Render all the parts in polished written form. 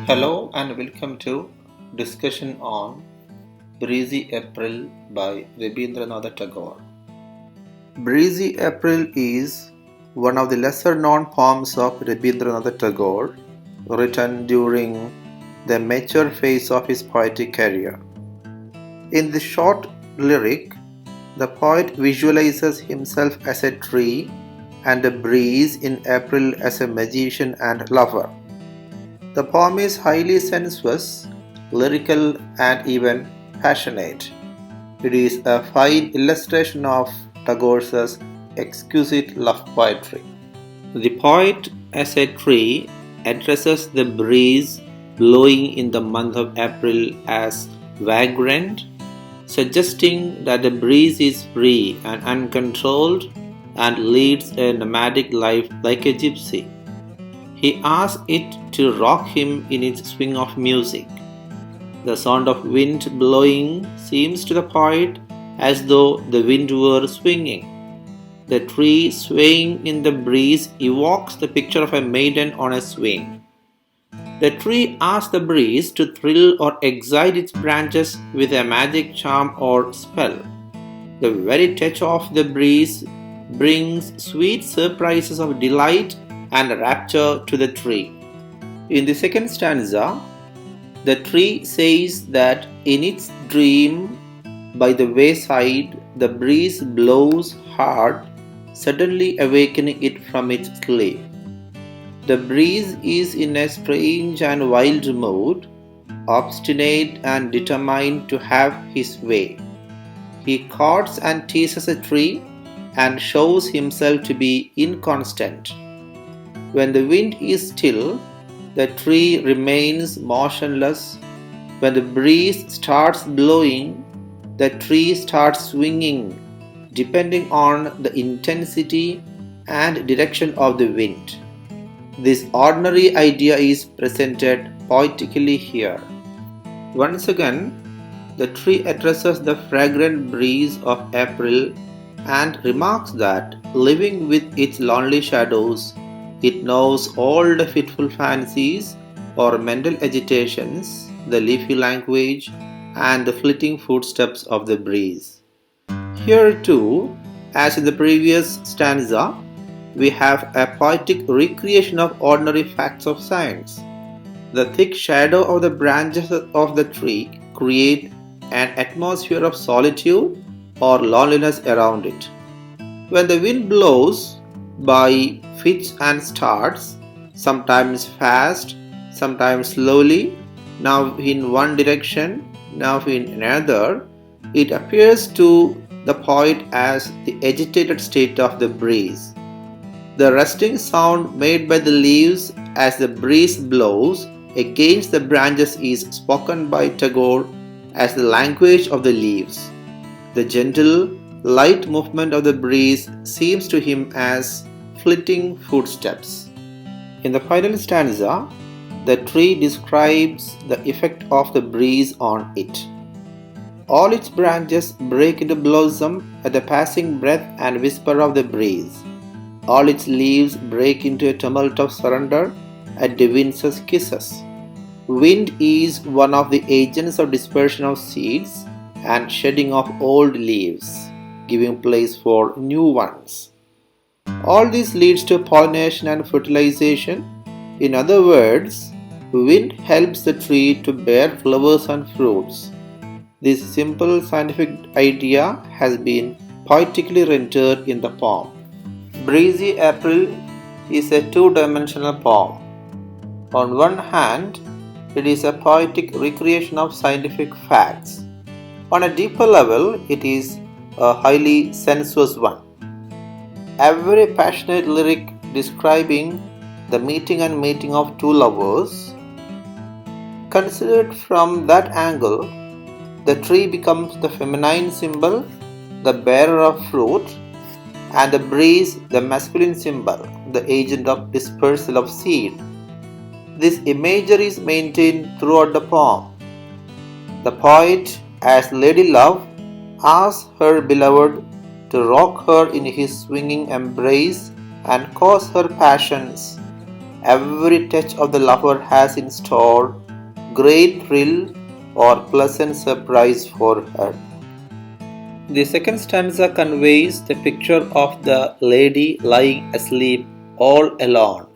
Hello and welcome to discussion on Breezy April by Rabindranath Tagore. Breezy April is one of the lesser known poems of Rabindranath Tagore, written during the mature phase of his poetic career. In this short lyric, the poet visualizes himself as a tree and a breeze in April as a magician and lover. The poem is highly sensuous, lyrical, and even passionate. It is a fine illustration of Tagore's exquisite love poetry. The poet, as a tree, addresses the breeze blowing in the month of April as vagrant, suggesting that the breeze is free and uncontrolled and leads a nomadic life like a gypsy. He asks it to rock him in its swing of music. The sound of wind blowing seems to the poet as though the wind were swinging. The tree swaying in the breeze evokes the picture of a maiden on a swing. The tree asks the breeze to thrill or excite its branches with a magic charm or spell. The very touch of the breeze brings sweet surprises of delight and rapture to the tree. In the second stanza, the tree says that in its dream by the wayside the breeze blows hard, suddenly awakening it from its sleep. The breeze is in a strange and wild mood, obstinate and determined to have his way. He courts and teases a tree and shows himself to be inconstant. When the wind is still, the tree remains motionless. When the breeze starts blowing, the tree starts swinging, depending on the intensity and direction of the wind. This ordinary idea is presented poetically here. Once again, the tree addresses the fragrant breeze of April and remarks that, living with its lonely shadows, it knows all the fitful fancies or mental agitations, the leafy language, and the flitting footsteps of the breeze. Here too, as in the previous stanza, we have a poetic recreation of ordinary facts of science. The thick shadow of the branches of the tree create an atmosphere of solitude or loneliness around it. When the wind blows by fits and starts, sometimes fast, sometimes slowly, now in one direction, now in another, it appears to the poet as the agitated state of the breeze. The rustling sound made by the leaves as the breeze blows against the branches is spoken by Tagore as the language of the leaves. The gentle, light movement of the breeze seems to him as flitting footsteps. In the final stanza, the tree describes the effect of the breeze on it. All its branches break into blossom at the passing breath and whisper of the breeze. All its leaves break into a tumult of surrender at the wind's kisses. Wind is one of the agents of dispersion of seeds and shedding of old leaves, giving place for new ones. All this leads to pollination and fertilization. In other words, wind helps the tree to bear flowers and fruits. This simple scientific idea has been poetically rendered in the poem. Breezy April is a two-dimensional poem. On one hand, it is a poetic recreation of scientific facts. On a deeper level, it is a highly sensuous one. A very passionate lyric describing the meeting and mating of two lovers. Considered from that angle, the tree becomes the feminine symbol, the bearer of fruit, and the breeze the masculine symbol, the agent of dispersal of seed. This imagery is maintained throughout the poem. The poet, as Lady Love, asks her beloved to rock her in his swinging embrace and cause her passions Every touch of the lover has in store great thrill or pleasant surprise for her. The second stanza conveys the picture of the lady lying asleep all alone.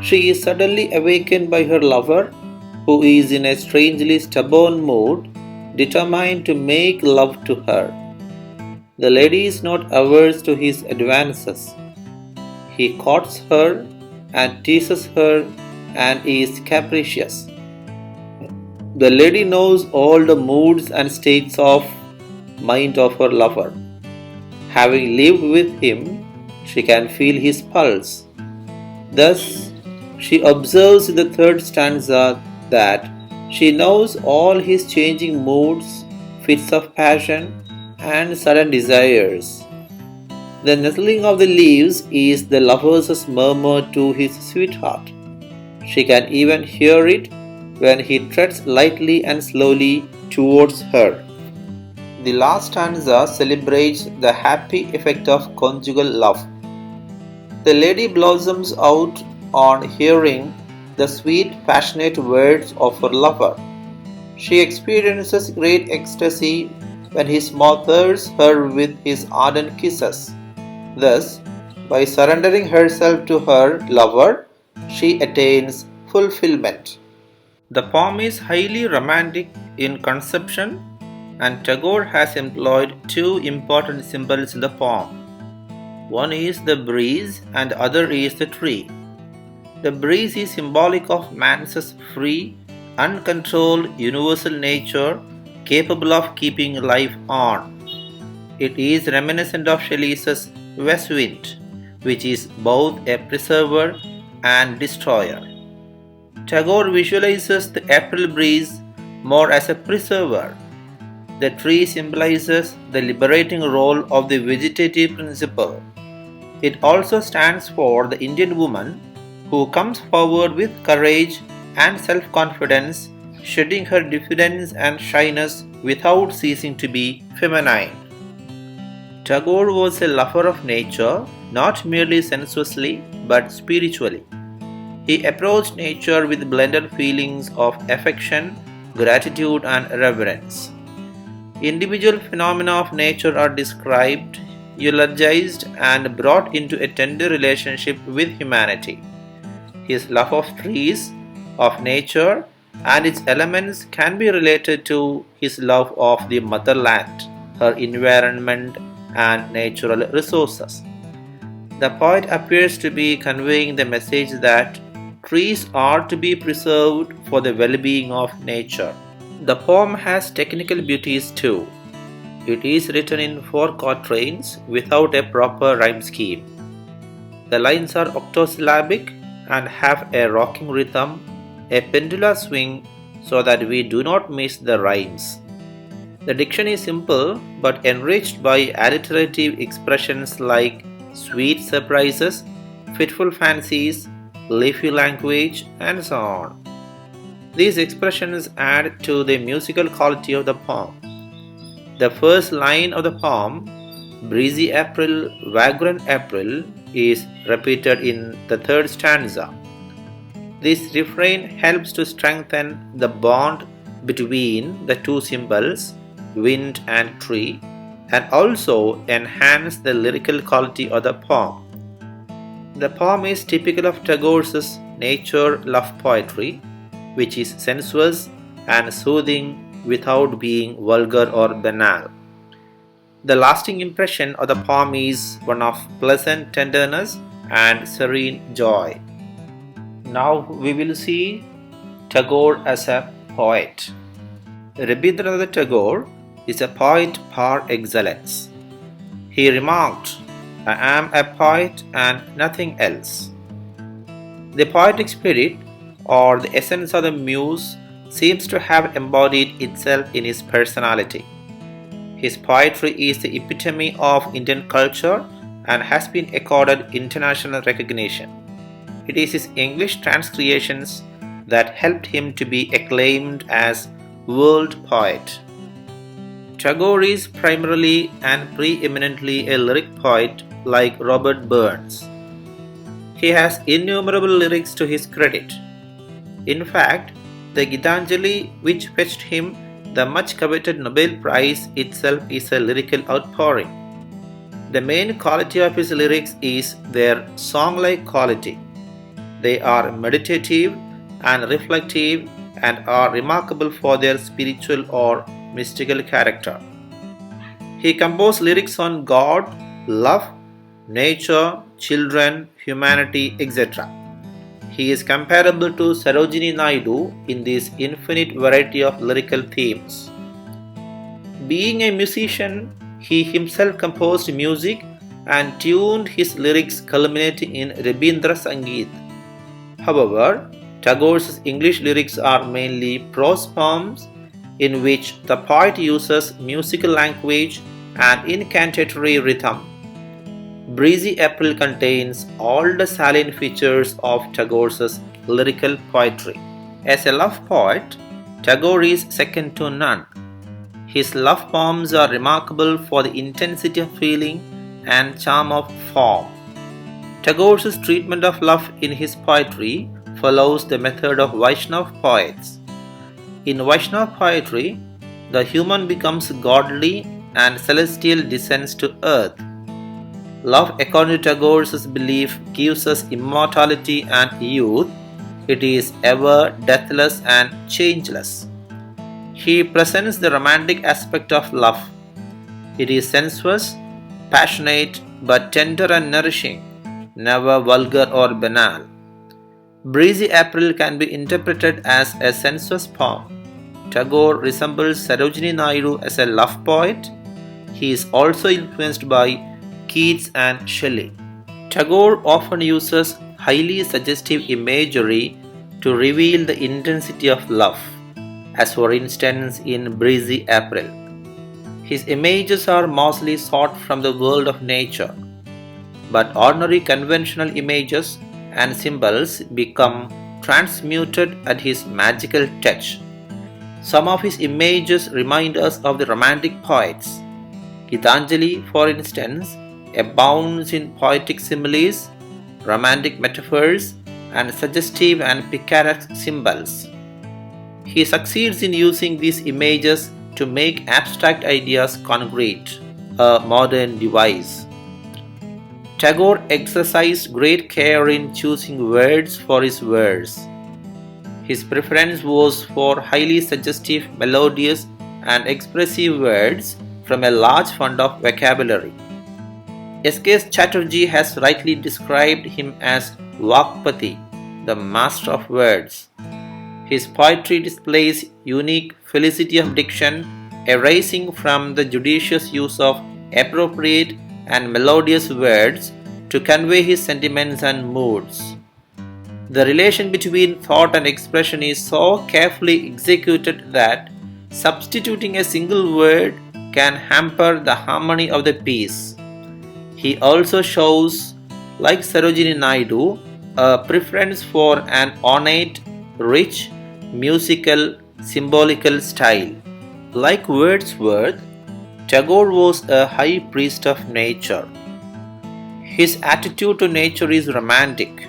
She is suddenly awakened by her lover, who is in a strangely stubborn mood, determined to make love to her. The lady is not averse to his advances. He courts her and teases her and is capricious. The lady knows all the moods and states of mind of her lover. Having lived with him, she can feel his pulse. Thus, she observes in the third stanza that she knows all his changing moods, fits of passion, and sudden desires. The nestling of the leaves is the lover's murmur to his sweetheart. She can even hear it when he treads lightly and slowly towards her. The last stanza celebrates the happy effect of conjugal love. The lady blossoms out on hearing the sweet, passionate words of her lover. She experiences great ecstasy when he smothers her with his ardent kisses. Thus, by surrendering herself to her lover, she attains fulfillment. The poem is highly romantic in conception, and Tagore has employed two important symbols in the poem. One is the breeze and the other is the tree. The breeze is symbolic of man's free, uncontrolled, universal nature capable of keeping life on. It is reminiscent of Shelley's west wind, which is both a preserver and destroyer. Tagore visualizes the April breeze more as a preserver. The tree symbolizes the liberating role of the vegetative principle. It also stands for the Indian woman who comes forward with courage and self-confidence, shedding her diffidence and shyness without ceasing to be feminine. Tagore was a lover of nature, not merely sensuously but spiritually. He approached nature with blended feelings of affection, gratitude, and reverence. Individual phenomena of nature are described, eulogized, and brought into a tender relationship with humanity. His love of trees, of nature, and its elements can be related to his love of the motherland, her environment, and natural resources. The poet appears to be conveying the message that trees are to be preserved for the well-being of nature. The poem has technical beauties too. It is written in 4 quatrains without a proper rhyme scheme. The lines are octosyllabic and have a rocking rhythm, a pendular swing, so that we do not miss the rhymes. The diction is simple but enriched by alliterative expressions like sweet surprises, fitful fancies, leafy language, and so on. These expressions add to the musical quality of the poem. The first line of the poem, Breezy Apple, Vagrant April, is repeated in the third stanza. This refrain helps to strengthen the bond between the two symbols, wind and tree, and also enhance the lyrical quality of the poem. The poem is typical of Tagore's nature love poetry, which is sensuous and soothing without being vulgar or banal. The lasting impression of the poem is one of pleasant tenderness and serene joy. Now we will see Tagore as a poet. Rabindranath Tagore is a poet par excellence. He remarked, "I am a poet and nothing else." The poetic spirit, or the essence of the muse, seems to have embodied itself in his personality. His poetry is the epitome of Indian culture and has been accorded international recognition. It is his English transcreations that helped him to be acclaimed as world poet. Tagore is primarily and preeminently a lyric poet like Robert Burns. He has innumerable lyrics to his credit. In fact, the Gitanjali, which fetched him the much coveted Nobel Prize, itself is a lyrical outpouring. The main quality of his lyrics is their song-like quality. They are meditative and reflective and are remarkable for their spiritual or mystical character. He composed lyrics on God, love, nature, children, humanity, etc. He is comparable to Sarojini Naidu in this infinite variety of lyrical themes. Being a musician, he himself composed music and tuned his lyrics, culminating in Rabindra Sangeet. However, Tagore's English lyrics are mainly prose poems in which the poet uses musical language and incantatory rhythm. Breezy Apple contains all the salient features of Tagore's lyrical poetry. As a love poet, Tagore is second to none. His love poems are remarkable for the intensity of feeling and charm of form. Tagore's treatment of love in his poetry follows the method of Vaishnava poets. In Vaishnava poetry, the human becomes godly and celestial descends to earth. Love, according to Tagore's belief, gives us immortality and youth. It is ever deathless and changeless. He presents the romantic aspect of love. It is sensuous, passionate, but tender and nourishing, never vulgar or banal. Breezy Apple can be interpreted as a sensuous poem. Tagore resembles Sarojini Naidu as a love poet. He is also influenced by Keats and Shelley. Tagore often uses highly suggestive imagery to reveal the intensity of love, as for instance in Breezy Apple. His images are mostly sought from the world of nature, but ordinary conventional images and symbols become transmuted at his magical touch. Some of his images remind us of the romantic poets. Gitanjali, for instance, abounds in poetic similes, romantic metaphors, and suggestive and picaresque symbols. He succeeds in using these images to make abstract ideas concrete, a modern device. Tagore exercised great care in choosing words for his verse. His preference was for highly suggestive, melodious, and expressive words from a large fund of vocabulary. S.K. Chatterjee has rightly described him as Vakpati, the master of words. His poetry displays unique felicity of diction, arising from the judicious use of appropriate and melodious words to convey his sentiments and moods. The relation between thought and expression is so carefully executed that substituting a single word can hamper the harmony of the piece. He also shows, like Sarojini Naidu, a preference for an ornate, rich, musical, symbolical style. Like Wordsworth, Tagore was a high priest of nature. His attitude to nature is romantic.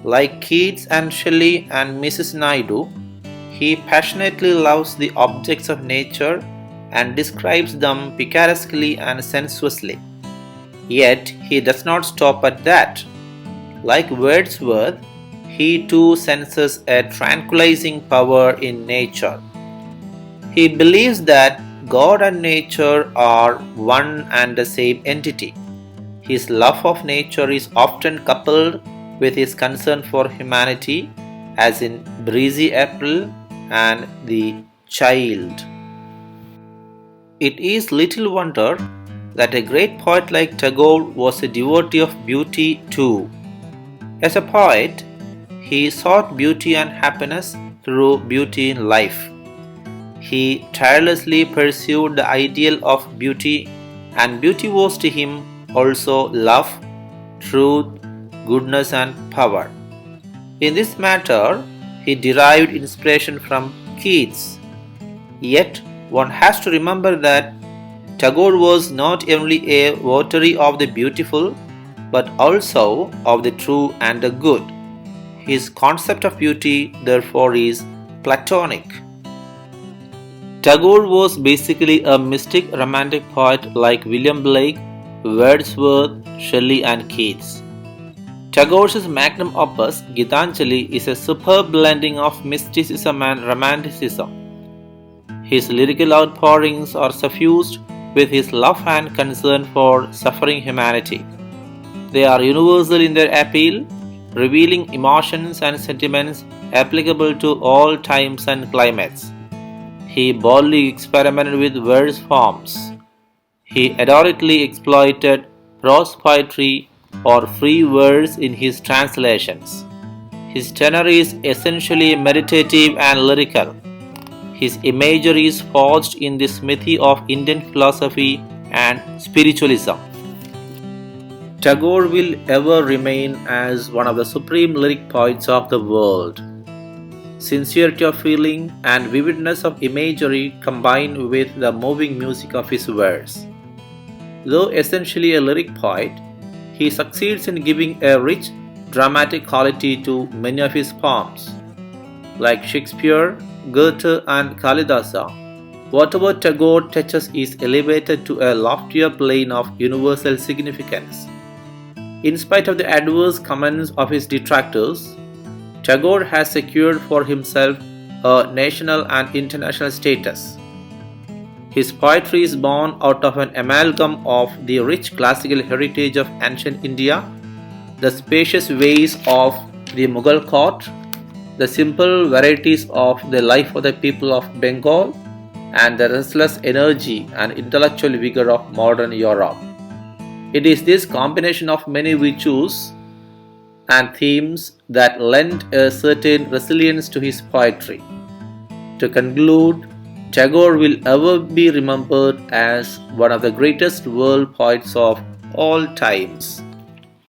Like Keats and Shelley and Mrs. Naidu, he passionately loves the objects of nature and describes them picaresquely and sensuously. Yet he does not stop at that. Like Wordsworth, he too senses a tranquilizing power in nature. He believes that God and nature are one and the same entity. His love of nature is often coupled with his concern for humanity, as in Breezy Apple and the Child. It is little wonder that a great poet like Tagore was a devotee of beauty too. As a poet, he sought beauty and happiness through beauty in life. He tirelessly pursued the ideal of beauty, and beauty was to him also love, truth, goodness, and power. In this matter, he derived inspiration from Keats. Yet, one has to remember that Tagore was not only a votary of the beautiful, but also of the true and the good. His concept of beauty, therefore, is Platonic. Tagore was basically a mystic romantic poet like William Blake, Wordsworth, Shelley, and Keats. Tagore's magnum opus, Gitanjali, is a superb blending of mysticism and romanticism. His lyrical outpourings are suffused with his love and concern for suffering humanity. They are universal in their appeal, revealing emotions and sentiments applicable to all times and climates. He boldly experimented with verse forms. He adroitly exploited prose poetry or free verse in his translations. His tenor is essentially meditative and lyrical. His imagery is forged in the smithy of Indian philosophy and spiritualism. Tagore will ever remain as one of the supreme lyric poets of the world. Sincerity of feeling and vividness of imagery combined with the moving music of his verse. Though essentially a lyric poet, he succeeds in giving a rich, dramatic quality to many of his poems. Like Shakespeare, Goethe, and Kalidasa, whatever Tagore touches is elevated to a loftier plane of universal significance. In spite of the adverse comments of his detractors, Tagore has secured for himself a national and international status. His poetry is born out of an amalgam of the rich classical heritage of ancient India, the spacious ways of the Mughal court, the simple varieties of the life of the people of Bengal, and the restless energy and intellectual vigor of modern Europe. It is this combination of many virtues and themes that lend a certain resilience to his poetry. To conclude, Tagore will ever be remembered as one of the greatest world poets of all times.